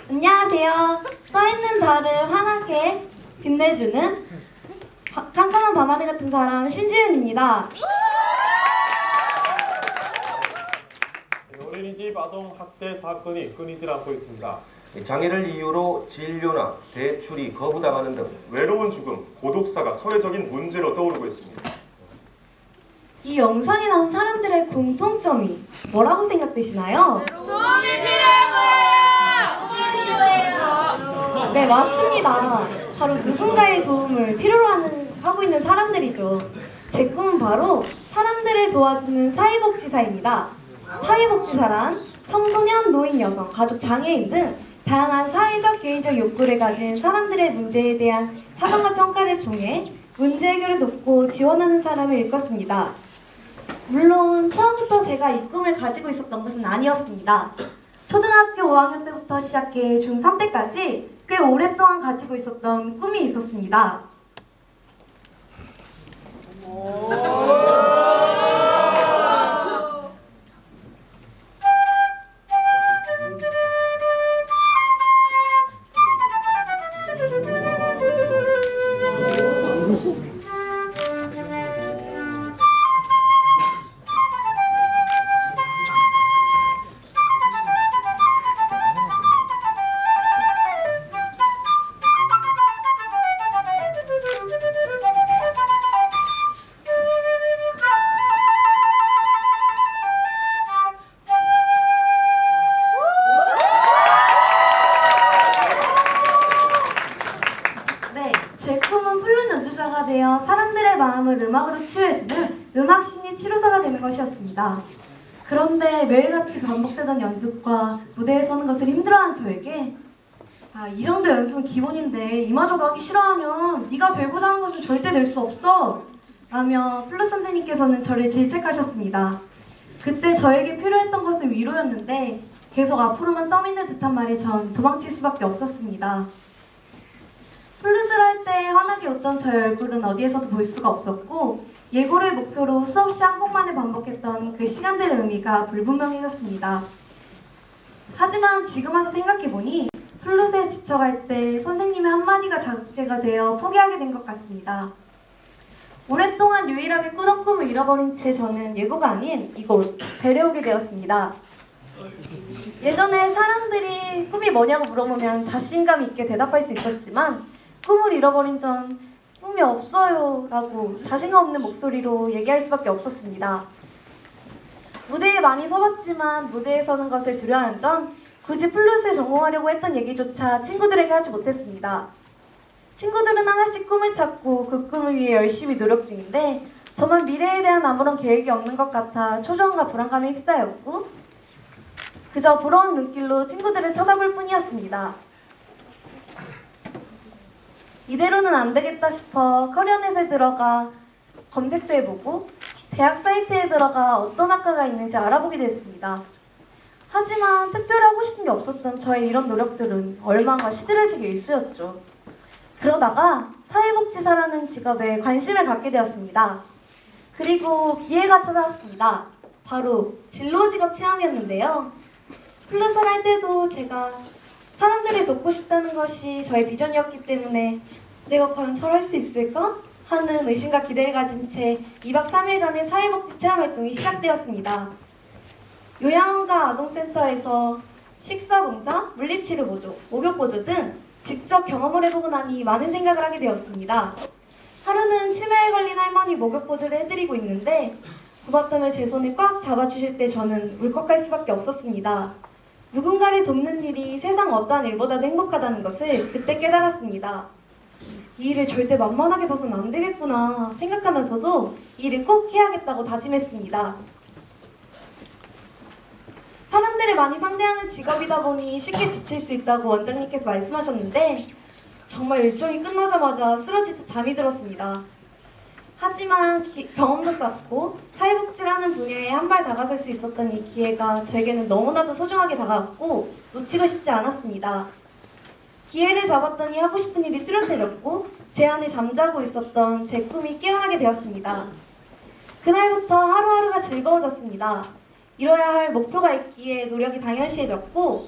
안녕하세요. 떠있는 달을 환하게 빛내주는 깜깜한 밤하늘 같은 사람 신지윤입니다. 어린이집 아동 학대 사건이 끊이질 않고 있습니다. 장애를 이유로 진료나 대출이 거부당하는 등 외로운 죽음, 고독사가 사회적인 문제로 떠오르고 있습니다. 이 영상에 나온 사람들의 공통점이 뭐라고 생각되시나요? 도움이 필요한 거예요! 네, 맞습니다. 바로 누군가의 도움을 필요로 하고 있는 사람들이죠. 제 꿈은 바로 사람들을 도와주는 사회복지사입니다. 사회복지사란 청소년, 노인, 여성, 가족, 장애인 등 다양한 사회적, 개인적 욕구를 가진 사람들의 문제에 대한 사랑과 평가를 통해 문제 해결을 돕고 지원하는 사람을 일컫습니다. 물론 처음부터 제가 이 꿈을 가지고 있었던 것은 아니었습니다. 초등학교 5학년 때부터 시작해 중3 때까지 꽤 오랫동안 가지고 있었던 꿈이 있었습니다. 제 꿈은 플룻 연주자가 되어 사람들의 마음을 음악으로 치유해주는 음악심리 치료사가 되는 것이었습니다. 그런데 매일같이 반복되던 연습과 무대에 서는 것을 힘들어하는 저에게 이 정도 연습은 기본인데 이마저도 하기 싫어하면 네가 되고자 하는 것은 절대 될 수 없어 라며 플룻 선생님께서는 저를 질책하셨습니다. 그때 저에게 필요했던 것은 위로였는데 계속 앞으로만 떠미는 듯한 말에 전 도망칠 수밖에 없었습니다. 플룻을 할 때 환하게 웃던 저의 얼굴은 어디에서도 볼 수가 없었고 예고를 목표로 수없이 한 곡만을 반복했던 그 시간들의 의미가 불분명해졌습니다. 하지만 지금 와서 생각해보니 플룻에 지쳐갈 때 선생님의 한마디가 자극제가 되어 포기하게 된 것 같습니다. 오랫동안 유일하게 꾸던 꿈을 잃어버린 채 저는 예고가 아닌 이곳 벨에 오게 되었습니다. 예전에 사람들이 꿈이 뭐냐고 물어보면 자신감 있게 대답할 수 있었지만 꿈을 잃어버린 전 꿈이 없어요 라고 자신감 없는 목소리로 얘기할 수밖에 없었습니다. 무대에 많이 서봤지만 무대에 서는 것을 두려워한 전 굳이 플룻에 전공하려고 했던 얘기조차 친구들에게 하지 못했습니다. 친구들은 하나씩 꿈을 찾고 그 꿈을 위해 열심히 노력 중인데 저만 미래에 대한 아무런 계획이 없는 것 같아 초조함과 불안감에 휩싸였고 그저 부러운 눈길로 친구들을 쳐다볼 뿐이었습니다. 이대로는 안 되겠다 싶어 커리어넷에 들어가 검색도 해보고 대학 사이트에 들어가 어떤 학과가 있는지 알아보기도 했습니다. 하지만 특별히 하고 싶은 게 없었던 저의 이런 노력들은 얼마나 시들해지기 일쑤였죠. 그러다가 사회복지사라는 직업에 관심을 갖게 되었습니다. 그리고 기회가 찾아왔습니다. 바로 진로직업 체험이었는데요. 플룻을 할 때도 제가 사람들을 돕고 싶다는 것이 저의 비전이었기 때문에 내가 과연 잘 할 수 있을까? 하는 의심과 기대를 가진 채 2박 3일간의 사회복지 체험 활동이 시작되었습니다. 요양원과 아동센터에서 식사봉사, 물리치료 보조, 목욕 보조 등 직접 경험을 해보고 나니 많은 생각을 하게 되었습니다. 하루는 치매에 걸린 할머니 목욕 보조를 해드리고 있는데 고맙다며 제 손을 꽉 잡아주실 때 저는 울컥할 수밖에 없었습니다. 누군가를 돕는 일이 세상 어떠한 일보다도 행복하다는 것을 그때 깨달았습니다. 이 일을 절대 만만하게 봐서는 안 되겠구나 생각하면서도 이 일을 꼭 해야겠다고 다짐했습니다. 사람들을 많이 상대하는 직업이다 보니 쉽게 지칠 수 있다고 원장님께서 말씀하셨는데 정말 일정이 끝나자마자 쓰러지듯 잠이 들었습니다. 하지만 경험도 쌓고 사회복지라는 분야에 한 발 다가설 수 있었던 이 기회가 저에게는 너무나도 소중하게 다가왔고 놓치고 싶지 않았습니다. 기회를 잡았더니 하고 싶은 일이 뚜렷해졌고 제 안에 잠자고 있었던 제 꿈이 깨어나게 되었습니다. 그날부터 하루하루가 즐거워졌습니다. 이뤄야 할 목표가 있기에 노력이 당연시해졌고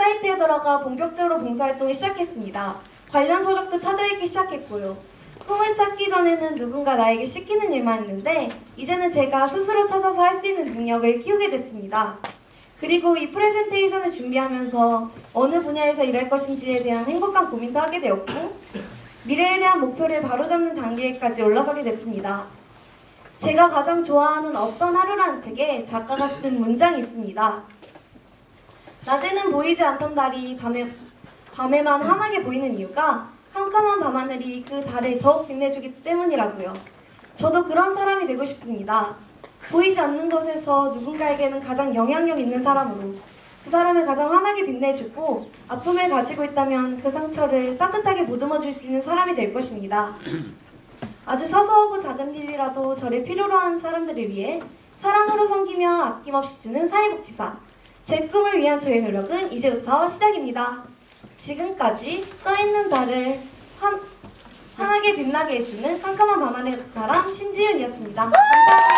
사이트에 들어가 본격적으로 봉사활동을 시작했습니다. 관련 서적도 찾아읽기 시작했고요. 꿈을 찾기 전에는 누군가 나에게 시키는 일만 했는데 이제는 제가 스스로 찾아서 할 수 있는 능력을 키우게 됐습니다. 그리고 이 프레젠테이션을 준비하면서 어느 분야에서 일할 것인지에 대한 행복한 고민도 하게 되었고 미래에 대한 목표를 바로잡는 단계까지 올라서게 됐습니다. 제가 가장 좋아하는 어떤 하루라는 책에 작가가 쓴 문장이 있습니다. 낮에는 보이지 않던 달이 밤에만 환하게 보이는 이유가 캄캄한 밤하늘이 그 달을 더욱 빛내주기 때문이라고요. 저도 그런 사람이 되고 싶습니다. 보이지 않는 곳에서 누군가에게는 가장 영향력 있는 사람으로 그 사람을 가장 환하게 빛내주고 아픔을 가지고 있다면 그 상처를 따뜻하게 보듬어줄 수 있는 사람이 될 것입니다. 아주 사소하고 작은 일이라도 저를 필요로 하는 사람들을 위해 사랑으로 섬기며 아낌없이 주는 사회복지사. 제 꿈을 위한 저의 노력은 이제부터 시작입니다. 지금까지 떠있는 달을 환하게 빛나게 해주는 깜깜한 밤하늘의 사람 신지윤이었습니다. 감사합니다.